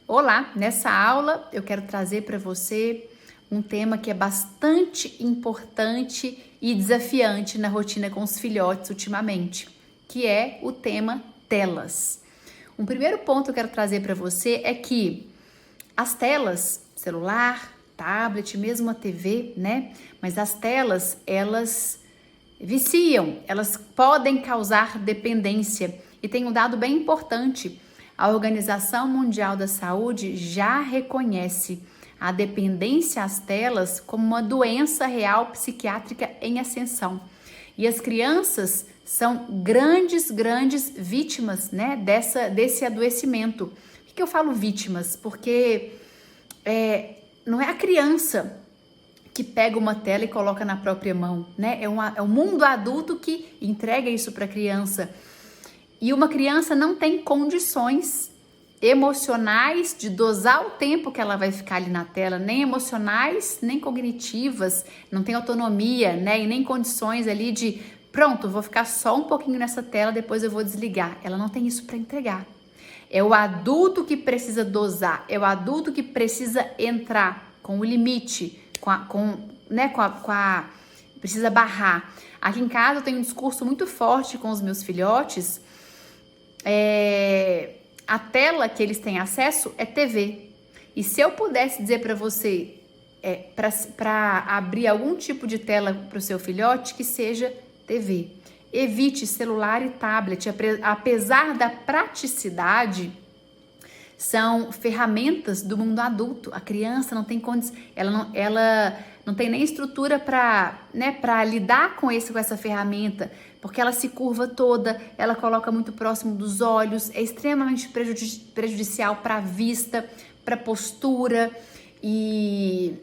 Olá, nessa aula eu quero trazer para você um tema que é bastante importante e desafiante na rotina com os filhotes ultimamente, que é o tema telas. Um primeiro ponto que eu quero trazer para você é que as telas, celular, tablet, mesmo a TV, né? Mas as telas, elas viciam, elas podem causar dependência. E tem um dado bem importante: a Organização Mundial da Saúde já reconhece a dependência às telas como uma doença real psiquiátrica em ascensão. E as crianças são grandes vítimas, né, desse adoecimento. Por que eu falo vítimas? Porque não é a criança que pega uma tela e coloca na própria mão, né? É o mundo adulto que entrega isso para a criança. E uma criança não tem condições emocionais de dosar o tempo que ela vai ficar ali na tela, nem emocionais, nem cognitivas, não tem autonomia, né? E nem condições ali de, pronto, vou ficar só um pouquinho nessa tela, depois eu vou desligar. Ela não tem isso para entregar. É o adulto que precisa dosar, é o adulto que precisa entrar com o limite, precisa barrar. Aqui em casa eu tenho um discurso muito forte com os meus filhotes. A tela que eles têm acesso é TV. E se eu pudesse dizer para você, para abrir algum tipo de tela para o seu filhote, que seja TV. Evite celular e tablet, apesar da praticidade, são ferramentas do mundo adulto. A criança não tem condições, ela não tem nem estrutura para lidar com essa ferramenta, porque ela se curva toda, ela coloca muito próximo dos olhos, é extremamente prejudicial para a vista, para a postura. E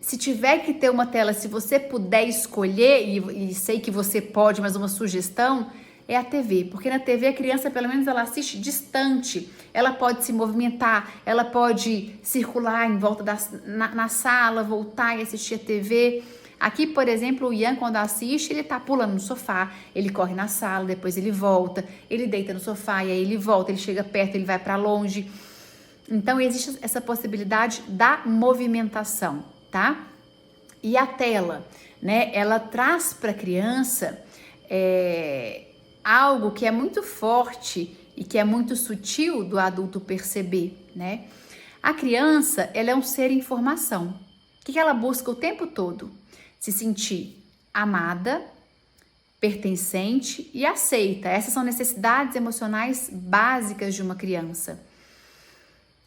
se tiver que ter uma tela, se você puder escolher, e sei que você pode, mas uma sugestão é a TV, porque na TV a criança, pelo menos, ela assiste distante, ela pode se movimentar, ela pode circular em volta na sala, voltar e assistir a TV. Aqui, por exemplo, o Ian, quando assiste, ele tá pulando no sofá, ele corre na sala, depois ele volta, ele deita no sofá e aí ele volta, ele chega perto, ele vai para longe. Então, existe essa possibilidade da movimentação, tá? E a tela, né? Ela traz para a criança algo que é muito forte e que é muito sutil do adulto perceber, né? A criança, ela é um ser em formação. O que ela busca o tempo todo? Se sentir amada, pertencente e aceita. Essas são necessidades emocionais básicas de uma criança.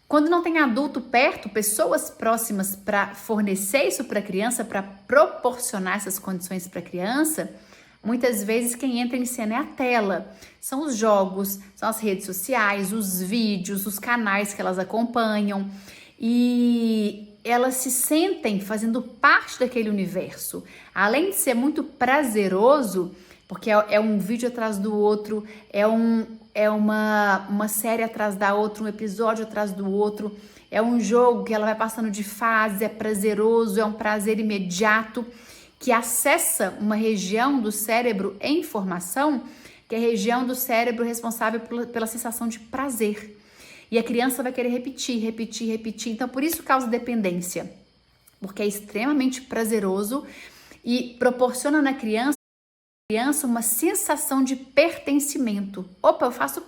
Quando não tem adulto perto, pessoas próximas para fornecer isso para a criança, para proporcionar essas condições para a criança, muitas vezes quem entra em cena é a tela. São os jogos, são as redes sociais, os vídeos, os canais que elas acompanham. E elas se sentem fazendo parte daquele universo. Além de ser muito prazeroso, porque é um vídeo atrás do outro, é uma série atrás da outra, um episódio atrás do outro, é um jogo que ela vai passando de fase, é prazeroso, é um prazer imediato, que acessa uma região do cérebro em formação, que é a região do cérebro responsável pela sensação de prazer. E a criança vai querer repetir. Então, por isso causa dependência, porque é extremamente prazeroso e proporciona na criança uma sensação de pertencimento. Opa, eu faço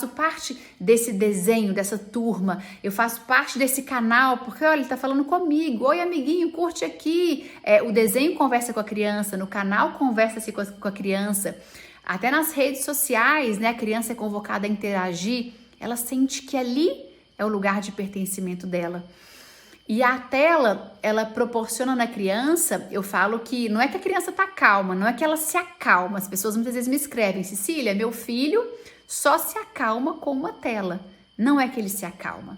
parte desse desenho, dessa turma, eu faço parte desse canal, porque olha, ele tá falando comigo, oi amiguinho, curte aqui. O desenho conversa com a criança, no canal conversa-se com a criança, até nas redes sociais, né, a criança é convocada a interagir, ela sente que ali é o lugar de pertencimento dela. E a tela, ela proporciona na criança, eu falo que não é que a criança tá calma, não é que ela se acalma. As pessoas muitas vezes me escrevem, Cecília, meu filho só se acalma com uma tela. Não é que ele se acalma,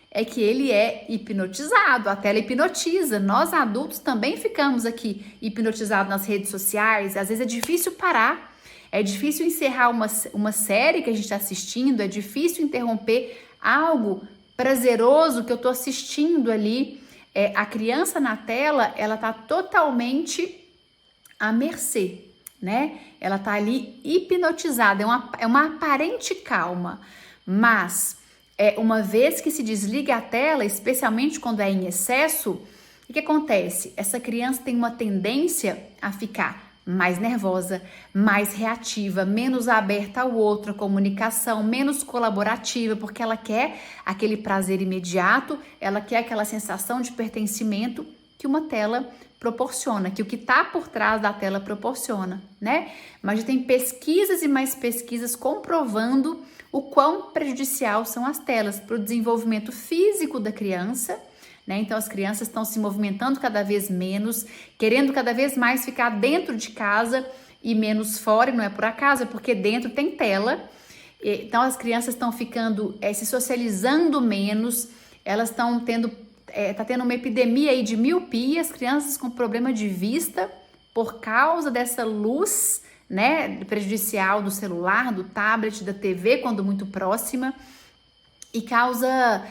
é que ele é hipnotizado, a tela hipnotiza. Nós adultos também ficamos aqui hipnotizados nas redes sociais, às vezes é difícil parar. É difícil encerrar uma série que a gente está assistindo, é difícil interromper algo prazeroso que eu estou assistindo ali. A criança na tela, ela está totalmente à mercê, né? Ela está ali hipnotizada, é uma aparente calma, mas uma vez que se desliga a tela, especialmente quando é em excesso, o que acontece? Essa criança tem uma tendência a ficar mais nervosa, mais reativa, menos aberta ao outro, a comunicação, menos colaborativa, porque ela quer aquele prazer imediato, ela quer aquela sensação de pertencimento que uma tela proporciona, que o que está por trás da tela proporciona, né? Mas já tem pesquisas e mais pesquisas comprovando o quão prejudicial são as telas para o desenvolvimento físico da criança, né? Então as crianças estão se movimentando cada vez menos, querendo cada vez mais ficar dentro de casa e menos fora, e não é por acaso, é porque dentro tem tela. Então as crianças estão ficando, se socializando menos, elas estão tendo, tá tendo uma epidemia aí de miopia, as crianças com problema de vista por causa dessa luz, né, prejudicial do celular, do tablet, da TV, quando muito próxima, e causa,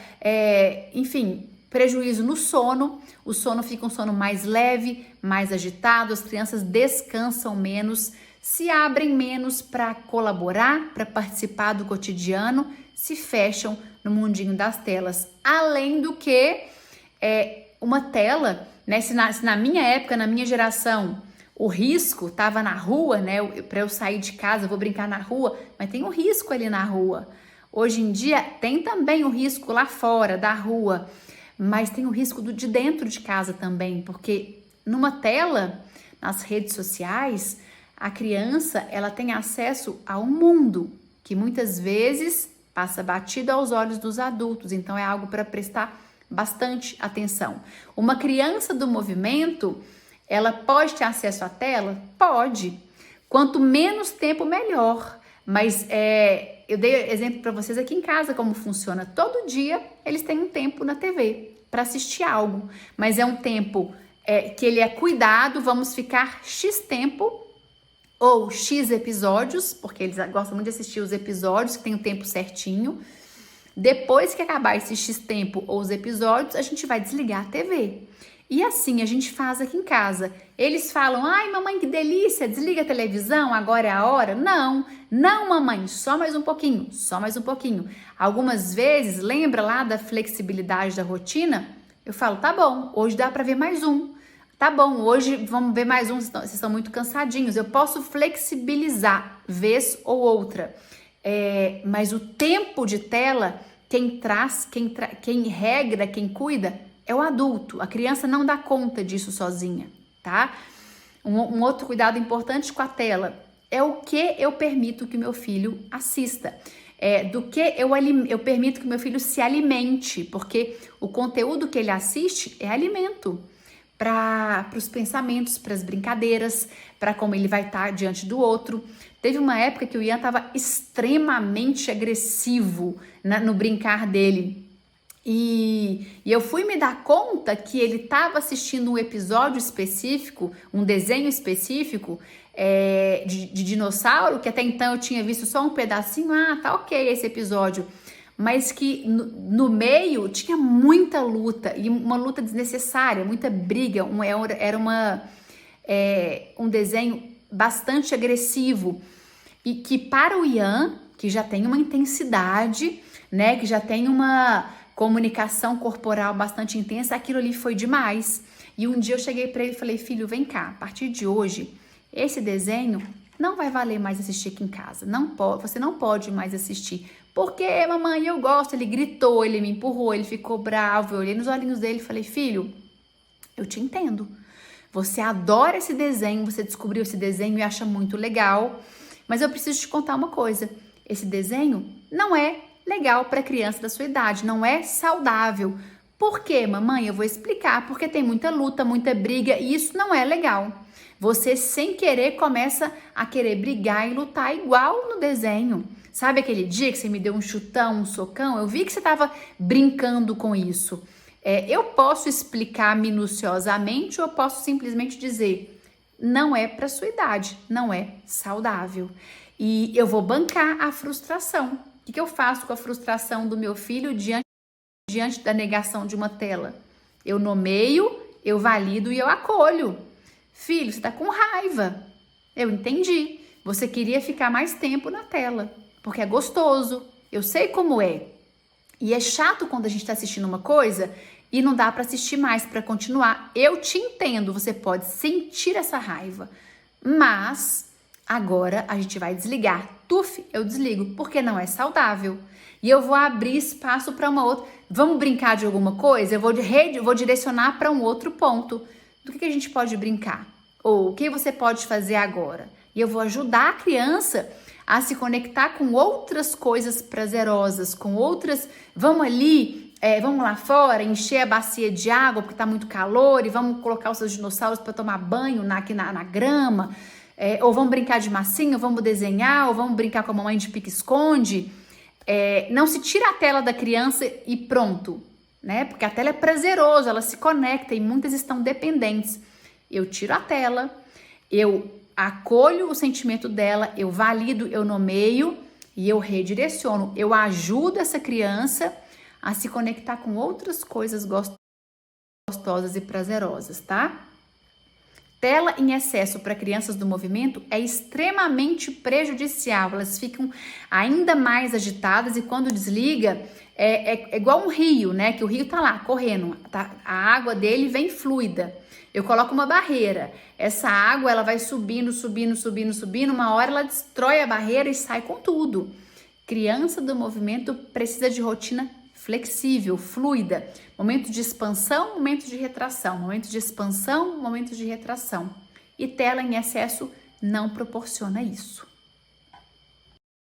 enfim, prejuízo no sono. O sono fica um sono mais leve, mais agitado, as crianças descansam menos, se abrem menos para colaborar, para participar do cotidiano, se fecham no mundinho das telas. Além do que, uma tela, né, se na minha época, na minha geração, o risco estava na rua, né, para eu sair de casa, eu vou brincar na rua, mas tem um risco ali na rua. Hoje em dia tem também o risco lá fora da rua, mas tem o risco de dentro de casa também, porque numa tela, nas redes sociais, a criança ela tem acesso a um mundo que muitas vezes passa batido aos olhos dos adultos, então é algo para prestar bastante atenção. Uma criança do movimento, ela pode ter acesso à tela? Pode. Quanto menos tempo, melhor. Mas eu dei exemplo para vocês aqui em casa como funciona. Todo dia eles têm um tempo na TV para assistir algo, mas é um tempo que ele é cuidado, vamos ficar X tempo ou X episódios, porque eles gostam muito de assistir os episódios que tem o tempo certinho. Depois que acabar esse X tempo ou os episódios, a gente vai desligar a TV. E assim a gente faz aqui em casa. Eles falam, ai mamãe, que delícia, desliga a televisão, agora é a hora. Não, não mamãe, só mais um pouquinho, só mais um pouquinho. Algumas vezes, lembra lá da flexibilidade da rotina? Eu falo, tá bom, hoje dá para ver mais um. Tá bom, hoje vamos ver mais um, vocês estão muito cansadinhos. Eu posso flexibilizar, vez ou outra. Mas o tempo de tela, quem regra, quem cuida, é o adulto. A criança não dá conta disso sozinha, tá? Um outro cuidado importante com a tela é o que eu permito que meu filho assista. Do que eu permito que meu filho se alimente, porque o conteúdo que ele assiste é alimento para os pensamentos, para as brincadeiras, para como ele vai estar diante do outro. Teve uma época que o Ian estava extremamente agressivo no brincar dele. E eu fui me dar conta que ele estava assistindo um episódio específico, um desenho específico de dinossauro, que até então eu tinha visto só um pedacinho. Ah, tá ok esse episódio. Mas que no meio tinha muita luta, e uma luta desnecessária, muita briga. Era um desenho bastante agressivo. E que para o Ian, que já tem uma intensidade, né, que já tem uma comunicação corporal bastante intensa, aquilo ali foi demais. E um dia eu cheguei para ele e falei, filho, vem cá, a partir de hoje, esse desenho não vai valer mais assistir aqui em casa. Você não pode mais assistir. Porque, mamãe, eu gosto. Ele gritou, ele me empurrou, ele ficou bravo. Eu olhei nos olhinhos dele e falei, filho, eu te entendo. Você adora esse desenho, você descobriu esse desenho e acha muito legal. Mas eu preciso te contar uma coisa. Esse desenho não é legal para criança da sua idade, não é saudável. Por quê, mamãe? Eu vou explicar. Porque tem muita luta, muita briga e isso não é legal. Você, sem querer, começa a querer brigar e lutar igual no desenho. Sabe aquele dia que você me deu um chutão, um socão? Eu vi que você estava brincando com isso. Eu posso explicar minuciosamente ou eu posso simplesmente dizer, não é para sua idade, não é saudável. E eu vou bancar a frustração. O que eu faço com a frustração do meu filho diante da negação de uma tela? Eu nomeio, eu valido e eu acolho. Filho, você está com raiva. Eu entendi. Você queria ficar mais tempo na tela, porque é gostoso. Eu sei como é. E é chato quando a gente está assistindo uma coisa e não dá para assistir mais, para continuar. Eu te entendo, você pode sentir essa raiva, mas agora a gente vai desligar. Tuf, eu desligo, porque não é saudável. E eu vou abrir espaço para uma outra. Vamos brincar de alguma coisa? Eu vou direcionar para um outro ponto. Do que a gente pode brincar? Ou o que você pode fazer agora? E eu vou ajudar a criança a se conectar com outras coisas prazerosas, com outras. Vamos ali, vamos lá fora, encher a bacia de água porque tá muito calor e vamos colocar os seus dinossauros para tomar banho aqui na grama. Ou vamos brincar de massinha, ou vamos desenhar, ou vamos brincar com a mamãe de pique-esconde. Não se tira a tela da criança e pronto, né? Porque a tela é prazeroso, ela se conecta e muitas estão dependentes. Eu tiro a tela, eu acolho o sentimento dela, eu valido, eu nomeio e eu redireciono. Eu ajudo essa criança a se conectar com outras coisas gostosas e prazerosas, tá? Tela em excesso para crianças do movimento é extremamente prejudicial. Elas ficam ainda mais agitadas e quando desliga é igual um rio, né? Que o rio tá lá correndo, tá? A água dele vem fluida. Eu coloco uma barreira. Essa água ela vai subindo. Uma hora ela destrói a barreira e sai com tudo. Criança do movimento precisa de rotina flexível, fluida, momento de expansão, momento de retração, momento de expansão, momento de retração. E tela em excesso não proporciona isso.